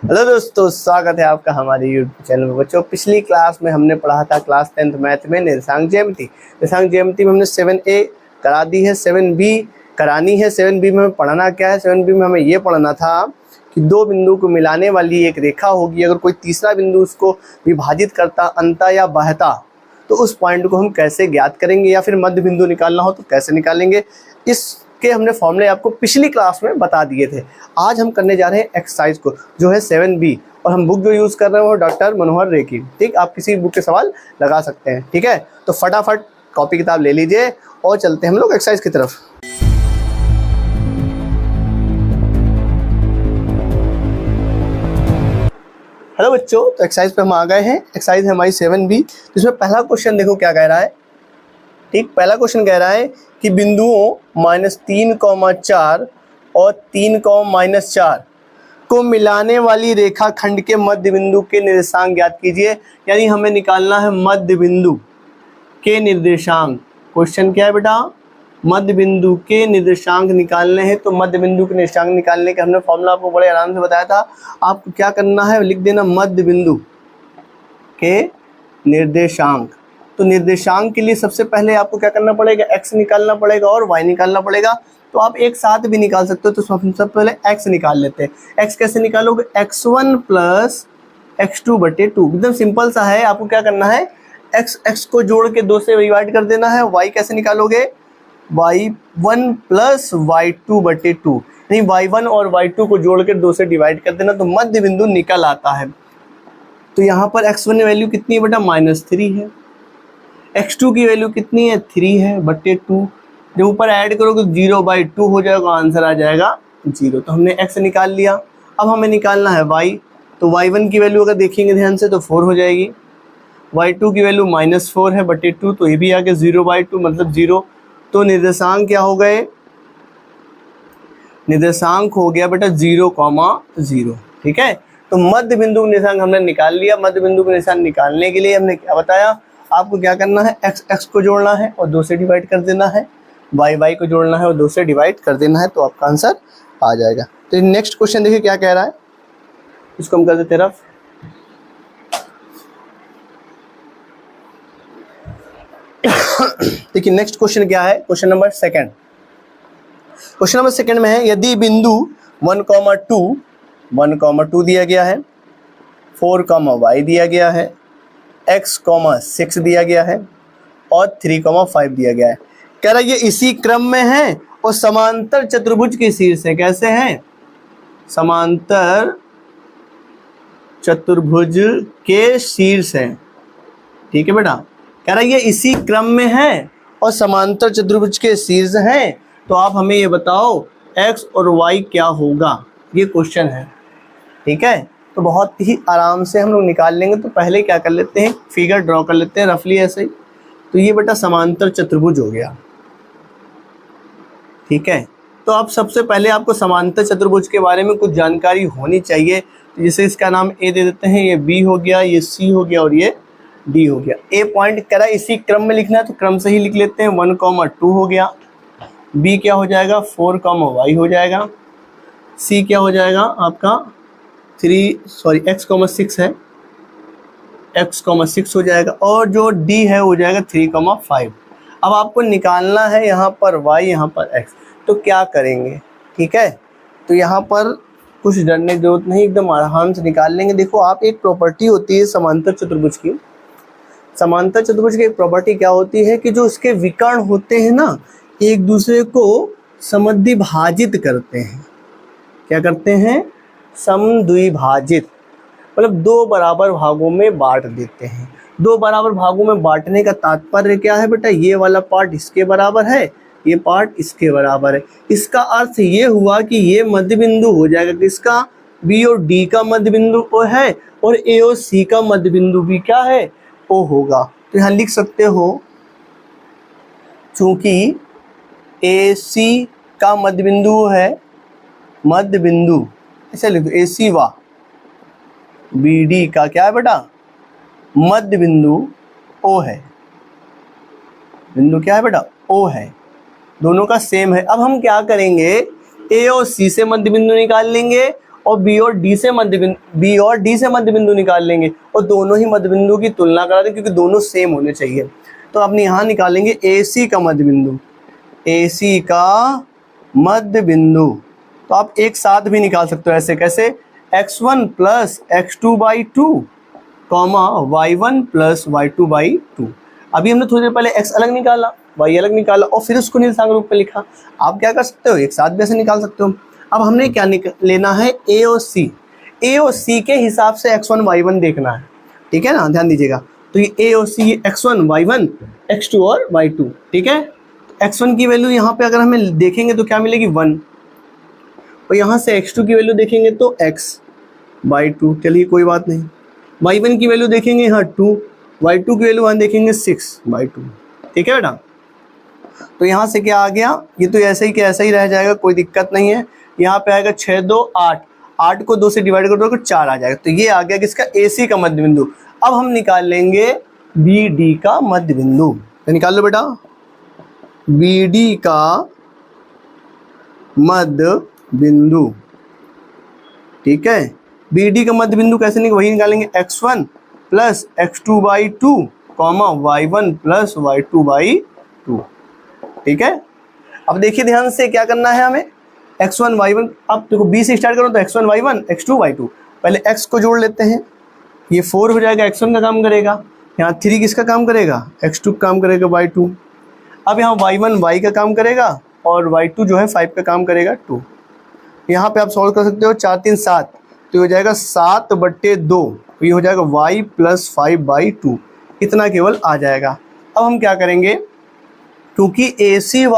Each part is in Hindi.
हेलो दोस्तों, स्वागत है आपका हमारे YouTube चैनल में। बच्चों, पिछली क्लास में हमने पढ़ा था क्लास 10th मैथ में निर्देशांक ज्यामिति। निर्देशांक ज्यामिति में हमने 7A करा दी है, 7B करानी है। 7B में हमें पढ़ना क्या है? 7B में हमें ये पढ़ना था कि दो बिंदु को मिलाने वाली एक रेखा होगी, अगर कोई तीसरा बिंदु उसको विभाजित करता, अंता या बहता, तो उस पॉइंट को हम कैसे ज्ञात करेंगे, या फिर मध्य बिंदु निकालना हो तो कैसे निकालेंगे। इसके हमने फॉर्मूले आपको पिछली क्लास में बता दिए थे। आज हम करने जा रहे हैं एक्सरसाइज को, जो है 7B, और हम बुक जो यूज़ कर रहे हैं वो डॉक्टर मनोहर रे की। ठीक, आप किसी बुक के सवाल लगा सकते हैं। ठीक है, तो फटाफट कॉपी किताब ले लीजिए और चलते हैं हम लोग एक्सरसाइज की तरफ। हेलो बच्चों, तो एक्सरसाइज पे हम आ गए हैं। एक्सरसाइज है हमारी 7B। इसमें पहला क्वेश्चन देखो क्या कह रहा है। ठीक, पहला क्वेश्चन कह रहा है कि बिंदुओं -3,4 और 3,-4 को मिलाने वाली रेखा खंड के मध्य बिंदु के निर्देशांक ज्ञात कीजिए। यानी हमें निकालना है मध्य बिंदु के निर्देशांक। क्वेश्चन क्या है बेटा? मध्य बिंदु के निर्देशांक निकालने हैं। तो मध्य बिंदु के निर्देशांक निकालने का हमने फॉर्मूला आपको बड़े आराम से बताया था। आपको क्या करना है, लिख देना मध्य बिंदु के निर्देशांक। तो निर्देशांक के लिए सबसे पहले आपको क्या करना पड़ेगा? x निकालना पड़ेगा और y निकालना पड़ेगा। तो आप एक साथ भी निकाल सकते हो। तो सबसे पहले x निकाल लेते हैं। x कैसे निकालोगे? x1 plus x2/2। एकदम सिंपल सा है। आपको क्या करना है, x को जोड़ के 2 से डिवाइड कर देना है। y कैसे निकालोगे? y1 प्लस y2/2, यानी y1 और y2 को जोड़ के 2 से डिवाइड कर देना, तो मध्य बिंदु निकल आता है। तो यहाँ पर x1 की वैल्यू कितनी है बेटा? -3 है। x2 की वैल्यू कितनी है? 3 है बटे 2। जब ऊपर ऐड करोगे 0/2 हो जाएगा, आंसर आ जाएगा 0। तो हमने x निकाल लिया। अब हमें निकालना है y। तो y1 की वैल्यू अगर देखेंगे ध्यान से तो 4 हो जाएगी। y2 की वैल्यू -4 है बटे 2, तो ये भी आ गया 0/2 मतलब 0। तो निर्देशांक क्या हो गए? निर्देशांक हो गया बेटा 0,0। ठीक है, तो मध्य बिंदु निर्देशांक हमने निकाल लिया। मध्य बिंदु का निर्देशांक निकालने के लिए हमने क्या बताया? आपको क्या करना है, x को जोड़ना है और 2 से डिवाइड कर देना है, y को जोड़ना है और 2 से डिवाइड कर देना है, तो आपका आंसर आ जाएगा। तो नेक्स्ट क्वेश्चन देखिए क्या कह रहा है। इसको हम कर देते रफ। देखिए नेक्स्ट क्वेश्चन क्या है, question number second. Question number second में है, यदि बिंदु 1,2 दिया गया है, 4, y दिया गया है, x, 6 दिया गया है और 3, 5 दिया गया है। कह रहा है ये इसी क्रम में है और समांतर चतुर्भुज के शीर्ष है। कैसे हैं? समांतर चतुर्भुज के शीर्ष है। ठीक है बेटा, कह रहा है ये इसी क्रम में है और समांतर चतुर्भुज के शीर्ष है। तो आप हमें ये बताओ x और y क्या होगा, ये क्वेश्चन है। ठीक है, तो बहुत ही आराम से हम लोग निकाल लेंगे। तो पहले क्या कर लेते हैं, फिगर ड्रॉ कर लेते हैं रफली ऐसे ही। तो ये बेटा समांतर चतुर्भुज हो गया। ठीक है, तो अब सबसे पहले आपको समांतर चतुर्भुज के बारे में कुछ जानकारी होनी चाहिए। तो जैसे इसका नाम A दे देते हैं, ये B हो गया, ये C हो गया और ये D हो गया। A पॉइंट करा इसी क्रम में लिखना है तो क्रम से ही लिख लेते हैं। 1,2 हो गया। B क्या हो जाएगा? 4, y हो जाएगा। C क्या हो जाएगा आपका? x, 6 है, x, 6 हो जाएगा। और जो D है हो जाएगा 3, 5। अब आपको निकालना है यहाँ पर y, यहाँ पर x। तो क्या करेंगे? ठीक है, तो यहाँ पर कुछ डरने की जरूरत नहीं, एकदम आराम से निकाल लेंगे। देखो आप, एक प्रॉपर्टी होती है समांतर चतुर्भुज की। समांतर चतुर्भुज की एक प्रॉपर्टी क्या होती है कि जो उसके विकर्ण होते हैं ना, एक दूसरे को समद्विभाजित करते हैं। क्या करते हैं? समद्विभाजित, मतलब 2 बराबर भागों में बांट देते हैं। 2 बराबर भागों में बांटने का तात्पर्य क्या है बेटा? ये वाला पार्ट इसके बराबर है, ये पार्ट इसके बराबर है। इसका अर्थ ये हुआ कि ये मध्य बिंदु हो जाएगा किसका? B और D का मध्य बिंदु O है, और A और C का मध्य बिंदु भी क्या है? O होगा। तो यहाँ लिख सकते हो, चूंकि AC का मध्य बिंदु है, मध्य बिंदु ऐसे लिख दो, AC व BD का क्या है बेटा? मध्य बिंदु O है। बिंदु क्या है बेटा? O है। दोनों का सेम है। अब हम क्या करेंगे, A और C से मध्य बिंदु निकाल लेंगे और बी और डी से मध्य बिंदु निकाल लेंगे और दोनों ही मध्य बिंदु की तुलना करा दें क्योंकि दोनों सेम होने चाहिए। तो अपने यहाँ निकालेंगे AC का मध्य बिंदु, AC का मध्य बिंदु। तो आप एक साथ भी निकाल सकते हो, ऐसे कैसे, x1 plus x2/2 comma y1 plus y2/2। अभी हमने थोड़ी देर पहले x अलग निकाला, y अलग निकाला और फिर उसको निरसांक रूप में लिखा। आप क्या कर सकते हो, एक साथ भी ऐसे निकाल सकते हो। अब हमने क्या लेना है, A और C के हिसाब से x1 y1 देखना है, ठीक है ना, ध्यान दीजिएगा। तो ये A और C x1 y1 x2 और y2, ठीक है। x1 की वैल्यू यहाँ पे अगर हमें देखेंगे तो क्या मिलेगी 1, और यहाँ से x2 की वैल्यू देखेंगे तो x/2, चलिए कोई बात नहीं। y1 की वैल्यू देखेंगे यहाँ 2, y2 की वैल्यू यहाँ देखेंगे 6/2, ठीक है बेटा। तो यहाँ से क्या आ गया, ये तो ऐसे ही कि ऐसा ही रह जाएगा, कोई दिक्कत नहीं है। यहाँ पे आएगा 6 2 8, 8 को 2 से डिवाइड कर दो तो 4 आ जाएगा। तो ये आ गया किसका, AC का मध्य बिंदु। अब हम निकाल लेंगे BD का मध्य बिंदु। तो निकाल लो बेटा, BD का मध्य बिंदु, ठीक है। BD का मध्य बिंदु कैसे वही निकालेंगे, x1 plus x2/2 comma y1 plus y2/2, ठीक है। अब देखिए ध्यान से क्या करना है हमें, x1 y1, अब देखो B से स्टार्ट करो तो x1 y1 x2 y2, पहले x को जोड़ लेते हैं, ये 4 हो जाएगा, x1 का काम करेगा, यहाँ 3 किसका काम करेगा, x2 का काम करेगा y2। अब यहाँ y1 y का काम करेगा और y2 जो है 5 का काम करेगा 2। यहाँ पे आप सॉल्व कर सकते हो, 4 3 7, तो हो जाएगा 7/2, ये हो जाएगा y प्लस 5/2, इतना केवल आ जाएगा। अब हम क्या करेंगे, क्योंकि AC व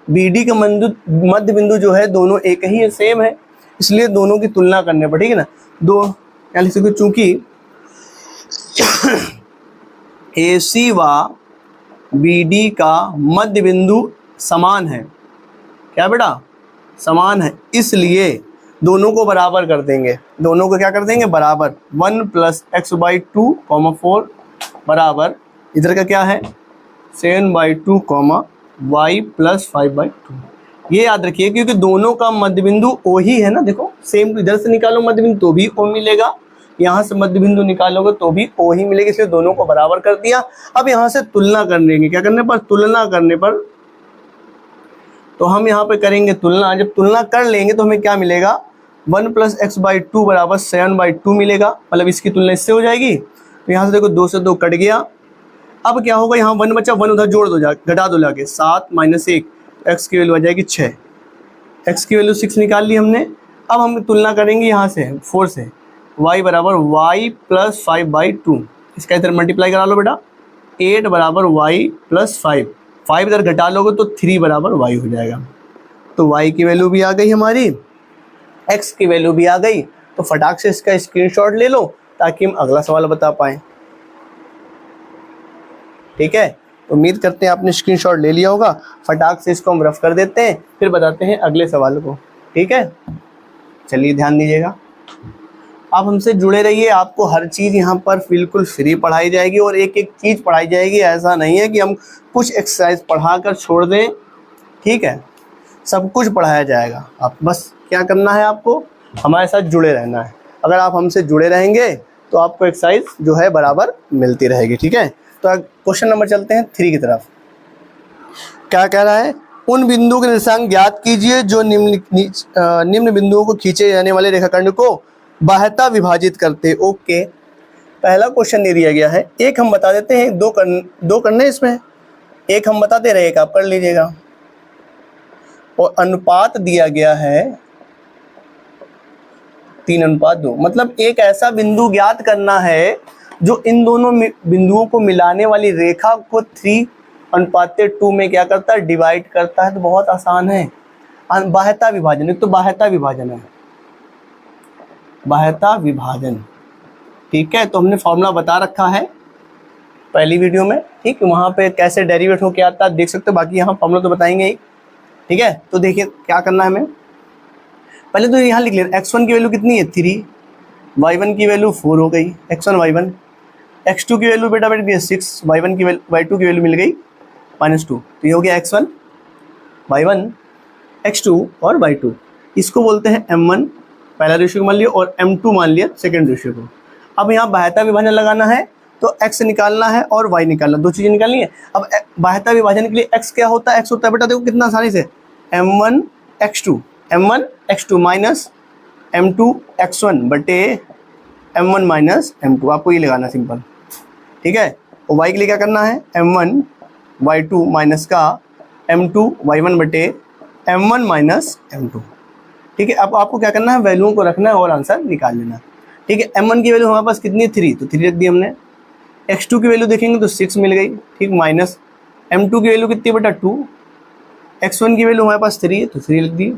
BD का मध्य बिंदु जो है दोनों एक ही है, सेम है, इसलिए दोनों की तुलना करने पर, ठीक है ना। दो क्या लिख सकते हो, चूंकि AC व BD का मध्य बिंदु समान है, क्या बेटा, समान है, इसलिए दोनों को बराबर कर देंगे। दोनों को क्या कर देंगे, बराबर। 1 प्लस x/2 कॉमा 4 बराबर, इधर का क्या है 7/2 कॉमा y प्लस 5/2। ये याद रखिए क्योंकि दोनों का मध्य बिंदु O ही है ना, देखो सेम, इधर से निकालो मध्य बिंदु तो भी O मिलेगा, यहाँ से मध्य बिंदु निकालोगे तो भी O ही मिलेगा, इसलिए दोनों को बराबर कर दिया। अब यहाँ से तुलना कर लेंगे, क्या करने पर, तुलना करने पर, तो हम यहाँ पे करेंगे तुलना। जब तुलना कर लेंगे तो हमें क्या मिलेगा, 1 प्लस x/2 बराबर 7/2 मिलेगा, मतलब इसकी तुलना इससे हो जाएगी। तो यहाँ से देखो 2 से 2 कट गया। अब क्या होगा, यहाँ 1 बचा, 1 उधर जोड़ दो, घटा दो जाके, 7 - 1, x की वैल्यू आ जाएगी 6, x की वैल्यू 6 निकाल ली हमने। अब हम तुलना करेंगे यहाँ से 4 से, y बराबर y प्लस 5/2, इसका इधर मल्टीप्लाई करा लो बेटा, 8 बराबर y प्लस 5, 5 इधर घटा लोगे तो 3 बराबर y हो जाएगा। तो y की वैल्यू भी आ गई हमारी, x की वैल्यू भी आ गई। तो फटाक से इसका स्क्रीनशॉट ले लो ताकि हम अगला सवाल बता पाएँ, ठीक है। तो उम्मीद करते हैं आपने स्क्रीनशॉट ले लिया होगा। फटाक से इसको हम रफ कर देते हैं, फिर बताते हैं अगले सवाल को, ठीक है। चलिए ध्यान दीजिएगा, आप हमसे जुड़े रहिए, आपको हर चीज़ यहाँ पर बिल्कुल फ्री पढ़ाई जाएगी और एक एक चीज़ पढ़ाई जाएगी। ऐसा नहीं है कि हम कुछ एक्सरसाइज पढ़ा कर छोड़ दें, ठीक है, सब कुछ पढ़ाया जाएगा। आप बस क्या करना है, आपको हमारे साथ जुड़े रहना है। अगर आप हमसे जुड़े रहेंगे तो आपको एक्सरसाइज जो है बराबर मिलती रहेगी, ठीक है। तो क्वेश्चन नंबर चलते हैं 3 की तरफ। क्या कह रहा है, उन बिंदुओं के निर्देशांक ज्ञात कीजिए जो निम्न बिंदुओं को खींचे जाने वाले रेखाखंड को बाह्यता विभाजित करते। ओके, पहला क्वेश्चन दे दिया गया है, एक हम बता देते हैं, दो करने इसमें, एक हम बता दे रहे हैं, एक आप कर लीजिएगा। और अनुपात दिया गया है 3:2, मतलब एक ऐसा बिंदु ज्ञात करना है जो इन दोनों बिंदुओं को मिलाने वाली रेखा को 3:2 में क्या करता है, डिवाइड करता है। तो बहुत आसान है, बाह्यता विभाजन। एक तो बाह्यता विभाजन है, बाह्यता विभाजन, ठीक है। तो हमने फॉर्मूला बता रखा है पहली वीडियो में, ठीक है, वहाँ पे कैसे डेरिवेट हो के आता है देख सकते हो, बाकी यहाँ फॉर्मूला तो बताएंगे ही, ठीक है। तो देखिए क्या करना है हमें, पहले तो यहाँ लिख लें, x1 की वैल्यू कितनी है 3, y1 की वैल्यू 4 हो गई, x1 y1, x2 की वैल्यू बेटा बैठ गई 6, y1 की y2 की वैल्यू मिल गई -2। तो ये हो गया x1 y1 x2 और y2, इसको बोलते हैं m1 पहला रेशियो मान लिया और m2 मान लिया सेकेंड रेशियो को। अब यहाँ बाह्यता विभाजन लगाना है तो x निकालना है और y निकालना, दो चीज़ें निकालनी है। अब बाह्यता विभाजन के लिए x क्या होता है, x होता है बेटा देखो कितना आसानी से m1 x2 minus m2 x1 बटे m1 माइनस m2, आपको ये लगाना सिंपल, ठीक है। और y के लिए क्या करना है m1 y2 माइनस का m2 y1 बटे m1 माइनस m2, ठीक है। अब आपको क्या करना है, वैल्यूओं को रखना है और आंसर निकाल लेना, ठीक है। m1 की वैल्यू हमारे पास कितनी है 3, तो 3 रख दी हमने। x2 की वैल्यू देखेंगे तो 6 मिल गई, ठीक, माइनस m2 की वैल्यू कितनी बेटा 2, x1 की वैल्यू हमारे पास 3 है तो 3 लिख दी।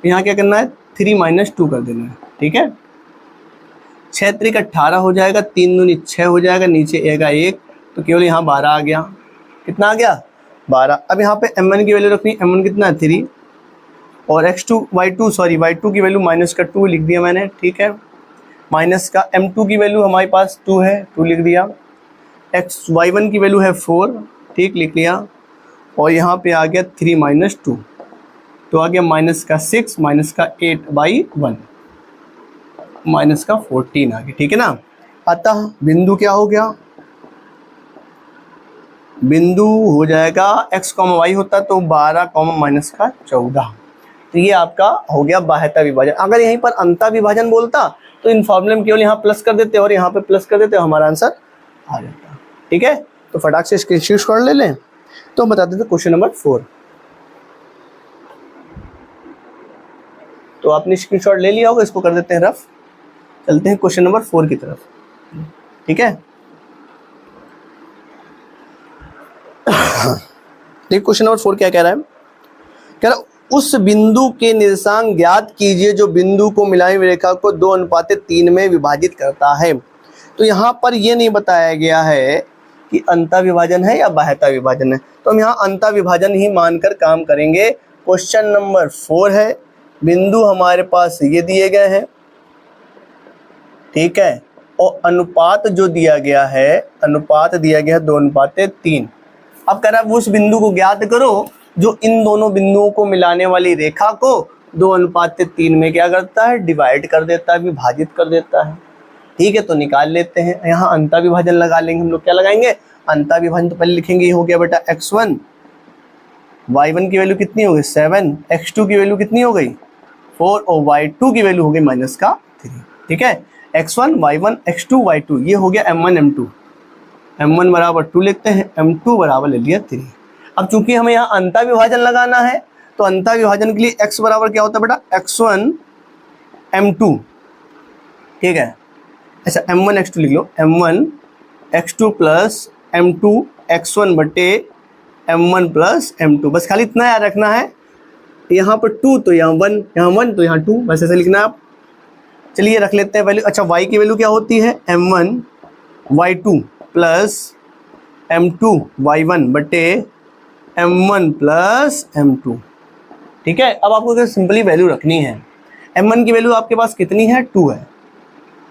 यहाँ क्या करना है 3 माइनस 2 कर देना है, ठीक है। 6 3 18 हो जाएगा, 3 दूनी 6 हो जाएगा, नीचे आएगा 1 तो केवल यहाँ 12 आ गया, कितना आ गया 12। अब यहाँ पे m1 की वैल्यू रखनी, m1 कितना है 3 और y2 की वैल्यू माइनस का 2 लिख दिया मैंने, ठीक है। माइनस का m2 की वैल्यू हमारे पास 2 है, 2 लिख दिया। y1 की वैल्यू है 4, ठीक, लिख लिया। और यहाँ पे आ गया 3 माइनस 2 तो आ गया माइनस का 6 माइनस का 8/1 माइनस का 14 आ गया, ठीक है ना। अतः बिंदु क्या हो गया, बिंदु हो जाएगा x, y होता तो 12, माइनस का 14, तो ये आपका हो गया बाह्यता विभाजन। अगर यहीं पर अंतः विभाजन बोलता तो इन फॉर्मूले में केवल यहाँ प्लस कर देते और यहाँ पे प्लस कर देते, हमारा आंसर आ जाता, ठीक है। तो फटाक से स्क्रीनशॉट ले लें। तो हम बता देते क्वेश्चन नंबर 4। तो आपने स्क्रीनशॉट ले लिया होगा, इसको कर देते हैं रफ, चलते हैं क्वेश्चन नंबर 4 की तरफ, ठीक है। देखिए क्वेश्चन नंबर 4 क्या कह रहा है, कह रहा उस बिंदु के निर्देशांक ज्ञात कीजिए जो बिंदु को मिलाई हुई रेखा को 2:3 में विभाजित करता है। तो यहाँ पर ये नहीं बताया गया है कि अंतः विभाजन है या बाह्यता विभाजन है, तो हम यहाँ अंतः विभाजन ही मानकर काम करेंगे। क्वेश्चन नंबर 4 है, बिंदु हमारे पास ये दिए गए हैं, ठीक है, और अनुपात जो दिया गया है, अनुपात दिया गया है 2:3। अब कह रहा है उस बिंदु को ज्ञात करो जो इन दोनों बिंदुओं को मिलाने वाली रेखा को 2:3 में क्या करता है, डिवाइड कर देता है, विभाजित कर देता है, ठीक है। तो निकाल लेते हैं, यहाँ अंतः विभाजन लगा लेंगे हम लोग। क्या लगाएंगे, अंतः विभाजन तो पहले लिखेंगे, ये हो गया बेटा x1, y1 की वैल्यू कितनी हो गई 7, x2 की वैल्यू कितनी हो गई 4 और y2 की वैल्यू हो गई माइनस का 3, ठीक है। x1 y1 x2 y2 ये हो गया m1 m2, m1 बराबर 2 लिखते हैं, m2 बराबर ले लिया 3। अब चूंकि हमें यहाँ अंतः विभाजन लगाना है तो अंतः विभाजन के लिए x बराबर क्या होता है बेटा x1 m2, ठीक है। अच्छा m1 x2 लिख लो, m1 x2 plus m2 x1 बटे m1 प्लस m2, बस खाली इतना याद रखना है, यहाँ पर 2 तो यहाँ 1, यहाँ 1 तो यहाँ 2, बस ऐसे लिखना है आप। चलिए रख लेते हैं वैल्यू। अच्छा y की वैल्यू क्या होती है m1 y2 plus m2 y1 बटे m1 प्लस m2, ठीक है। अब आपको सिंपली वैल्यू रखनी है, m1 की वैल्यू आपके पास कितनी है 2 है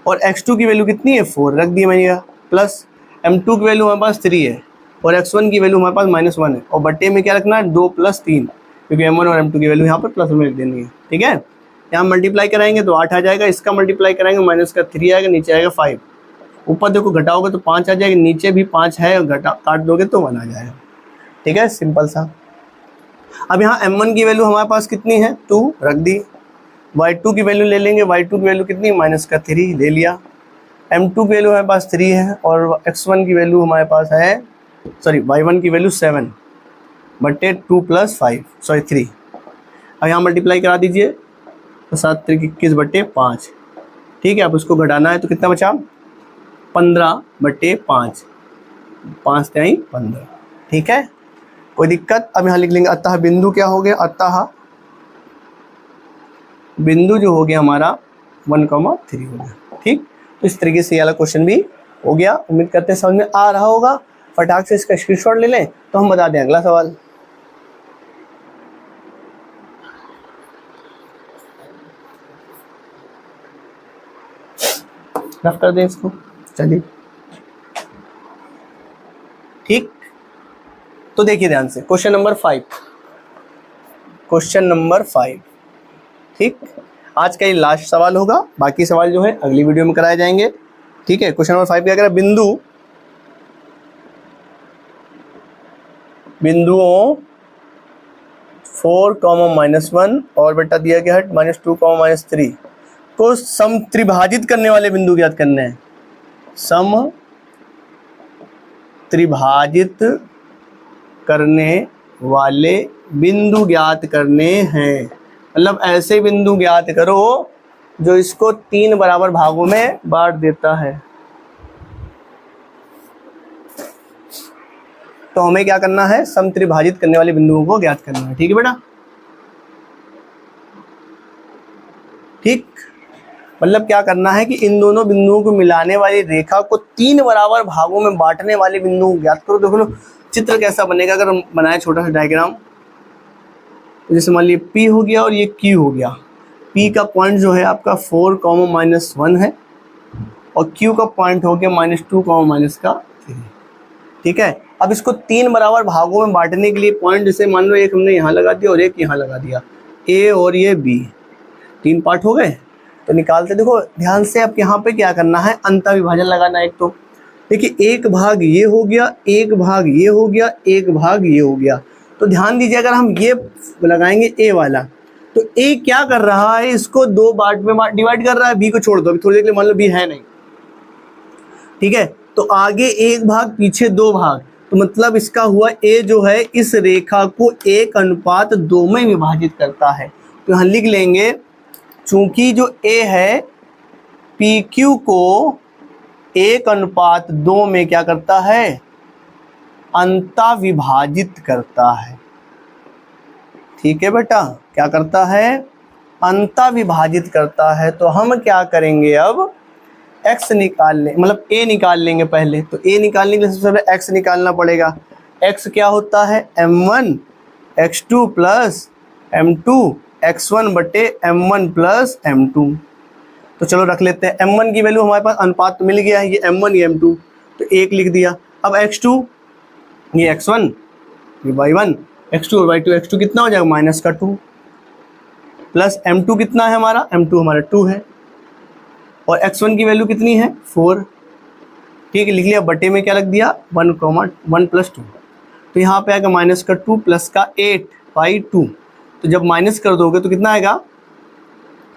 और x2 की वैल्यू कितनी है 4 रख दी मैंने, प्लस m2 की वैल्यू हमारे पास 3 है और x1 की वैल्यू हमारे पास -1 है और बटे में क्या रखना है 2 + 3, क्योंकि m1 और m2 की वैल्यू यहाँ पर प्लस में लिख देनी है, ठीक है। यहाँ मल्टीप्लाई कराएंगे तो 8 आ जाएगा, इसका मल्टीप्लाई कराएंगे माइनस का 3 आएगा, नीचे आएगा 5, ऊपर देखो घटाओगे तो 5 आ जाएगा, नीचे भी 5 है और घटा काट दोगे तो 1 आ जाएगा, ठीक है, सिंपल सा। अब यहाँ m1 की वैल्यू हमारे पास कितनी है 2 रख दी, y2 की वैल्यू ले लेंगे, y2 की वैल्यू कितनी माइनस का 3 ले लिया, m2 की वैल्यू हमारे पास 3 है और x1 की वैल्यू हमारे पास है, सॉरी y1 की वैल्यू 7 बटे 2 + 5 सॉरी 3। अब यहाँ मल्टीप्लाई करा दीजिए तो 7 3 21 बटे 5, ठीक है। अब उसको घटाना है तो कितना बचा 15 बटे 5, 5 3 15, ठीक है, कोई दिक्कत। अब यहाँ लिख लेंगे अतः बिंदु क्या हो गया, अतः बिंदु जो हो गया हमारा 1,3 हो गया, ठीक। तो इस तरीके से ये वाला क्वेश्चन भी हो गया। उम्मीद करते हैं समझ में आ रहा होगा, फटाक से इसका स्क्रीनशॉट ले लें तो हम बता दें अगला सवाल। रफ कर दें इसको, चलिए ठीक। तो देखिए ध्यान से क्वेश्चन नंबर 5, क्वेश्चन नंबर 5, ठीक। आज का ये लास्ट सवाल होगा, बाकी सवाल जो है अगली वीडियो में कराए जाएंगे। ठीक है, क्वेश्चन नंबर 5 क्या कह रहा है, बिंदुओं 4, -1 और बेटा दिया गया है -2, -3 को सम त्रिभाजित करने वाले बिंदु ज्ञात करने हैं। सम त्रिभाजित करने वाले बिंदु ज्ञात करने हैं, मतलब ऐसे बिंदु ज्ञात करो जो इसको 3 बराबर भागों में बांट देता है। तो हमें क्या करना है, समत्रिभाजित करने वाले बिंदुओं को ज्ञात करना है। ठीक है बेटा, ठीक, मतलब क्या करना है कि इन दोनों बिंदुओं को मिलाने वाली रेखा को 3 बराबर भागों में बांटने वाले बिंदु को ज्ञात करो। देखो लो चित्र कैसा बनेगा, अगर हम बनाए छोटा सा डायग्राम, जैसे मान लीजिए P हो गया और ये Q हो गया। P का पॉइंट जो है आपका 4, -1 है और Q का पॉइंट हो गया -2, -3। ठीक है, अब इसको 3 बराबर भागों में बांटने के लिए पॉइंट, जैसे मान लो एक हमने यहाँ लगा दिया और एक यहाँ लगा दिया, A और ये B, 3 पार्ट हो गए। तो निकालते, देखो ध्यान से, अब यहाँ पे क्या करना है, अंतर विभाजन लगाना है। एक तो देखिए एक भाग ये हो गया, एक भाग ये हो गया, एक भाग ये हो गया। तो ध्यान दीजिए, अगर हम ये लगाएंगे A वाला, तो A क्या कर रहा है, इसको 2 पार्ट में डिवाइड कर रहा है। B को छोड़ दो अभी थोड़ी देर के लिए, मान लो B है नहीं। ठीक है, तो आगे एक भाग, पीछे 2 भाग, तो मतलब इसका हुआ A जो है इस रेखा को 1:2 में विभाजित करता है। तो यहाँ लिख लेंगे, चूंकि जो A है PQ को 1:2 में क्या करता है, अंता विभाजित करता है। ठीक है बेटा, क्या करता है, अंता विभाजित करता है। तो हम क्या करेंगे, अब x निकाल लें, मतलब A निकाल लेंगे पहले। तो A निकालने के लिए सबसे पहले x निकालना पड़ेगा। x क्या होता है, m1 x2 plus m2 x1 बटे m1 प्लस m2। तो चलो रख लेते हैं, m1 की वैल्यू हमारे पास अनुपात मिल गया है, ये m1 ये m2, तो 1 लिख दिया। अब x2 ये x1 ये y1, x2 और y2, x2 कितना हो जाएगा -2 प्लस m2 कितना है हमारा, m2 हमारा 2 है और x1 की वैल्यू कितनी है 4। ठीक है, लिख लिया, बटे में क्या लग दिया 1, 1 + 2। तो यहाँ पे आएगा -2 प्लस का 8/2। तो जब माइनस कर दोगे तो कितना आएगा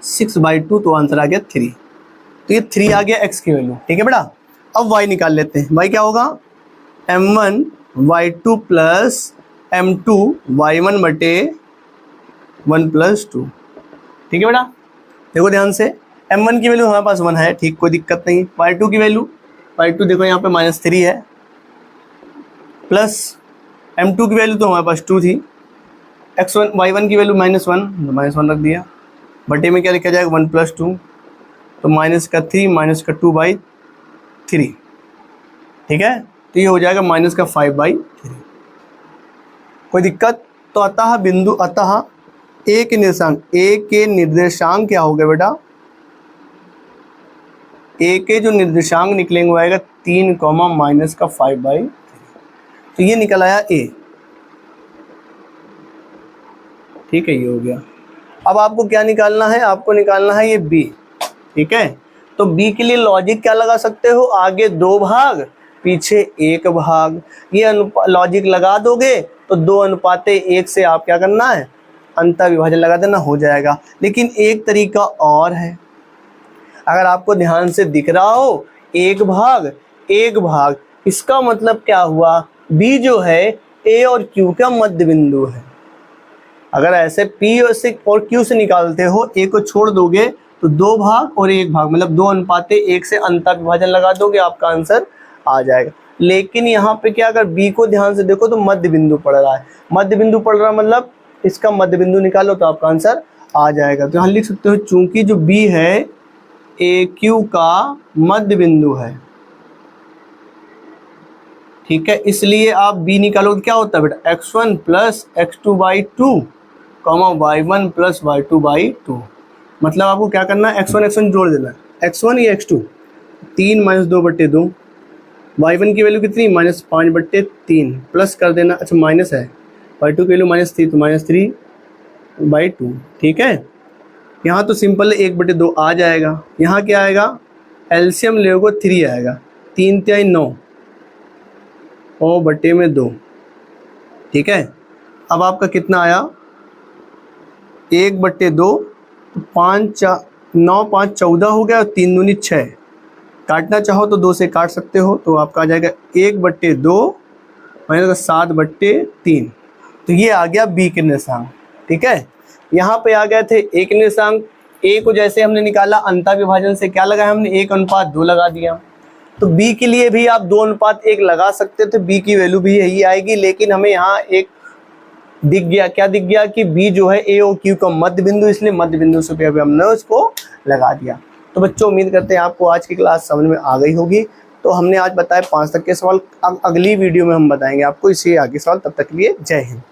6/2, तो आंसर आ गया 3। तो ये 3 आ गया x की वैल्यू। ठीक है बेटा, अब y निकाल लेते हैं। y क्या होगा, m1 y2 plus m2 y1 बटे 1 + 2। ठीक है बेटा, देखो ध्यान से, m1 की वैल्यू हमारे पास 1 है, ठीक, कोई दिक्कत नहीं। y2 की वैल्यू, y2 देखो यहाँ पे -3 है, प्लस m2 की वैल्यू तो हमारे पास 2 थी, x1 y1 की वैल्यू -1 रख दिया, बटे में क्या लिखा जाएगा 1 + 2, तो -3 -2/3। ठीक है, तो ये हो जाएगा -5/3। कोई दिक्कत, तो अतः बिंदु, अतः A के निर्देशांक क्या हो गया बेटा, A के जो निर्देशांक निकलेंगे वो आएगा 3, -5/3। तो ये निकल आया A। ठीक है, ये हो गया। अब आपको क्या निकालना है, आपको निकालना है ये B। ठीक है, तो B के लिए लॉजिक क्या लगा सकते हो, आगे 2 भाग पीछे 1 भाग। ये लॉजिक लगा दोगे तो 2:1 से आप क्या करना है, अंतर विभाजन लगा देना, हो जाएगा। लेकिन एक तरीका और है, अगर आपको ध्यान से दिख रहा हो 1 भाग 1 भाग, इसका मतलब क्या हुआ, B जो है A और Q का मध्य बिंदु है। अगर ऐसे P और Q से निकालते हो, A को छोड़ दोगे तो 2 भाग और 1 भाग, मतलब 2:1 से अंतर विभाजन लगा दोगे, आपका आंसर आ जाएगा। लेकिन यहाँ पे क्या, अगर B को ध्यान से देखो तो मध्य बिंदु पड़ रहा है, मध्य बिंदु पड़ रहा है मतलब इसका मध्य बिंदु निकालो तो आपका आंसर आ जाएगा। तो यहाँ लिख सकते हो, चूंकि जो B है AQ का मध्य बिंदु है। ठीक है, इसलिए आप B निकालोगे, क्या होता है बेटा, x1 plus x2/2, y1 plus y2/2। मतलब आपको क्या करना है, x1 जोड़ देना है, x1 या x2, 3 - 2/2, y1 की वैल्यू कितनी -5/3, प्लस कर देना, अच्छा माइनस है, y2 की वैल्यू -3, तो -3/2। ठीक है, यहाँ तो सिंपल 1/2 आ जाएगा। यहाँ क्या आएगा, एलसीएम लोगे 3 आएगा, 3 × 9 और बटे में 2, ठीक है। अब आपका कितना आया 1/2, 5 9 5 14 हो गया और 3 दूनी 6। काटना चाहो तो 2 से काट सकते हो, तो आपका आ जाएगा 1/2 माइनस 7/3। तो ये आ गया बी के निर्देशांक, ठीक है। यहाँ पे आ गए थे ए के निर्देशांक। ए को जैसे हमने निकाला अंतर विभाजन से, क्या लगाया हमने 1:2 लगा दिया। तो बी के लिए भी आप 2:1 लगा सकते थे, बी की वैल्यू भी यही आएगी। लेकिन हमें यहाँ एक दिख गया, क्या दिख गया कि बी जो है ए और क्यू का मध्य बिंदु, इसलिए मध्य बिंदु से भी अभी हमने उसको लगा दिया। तो बच्चों उम्मीद करते हैं आपको आज की क्लास समझ में आ गई होगी। तो हमने आज बताया 5 तक के सवाल, अगली वीडियो में हम बताएंगे आपको इससे आगे सवाल। तब तक के लिए जय हिंद।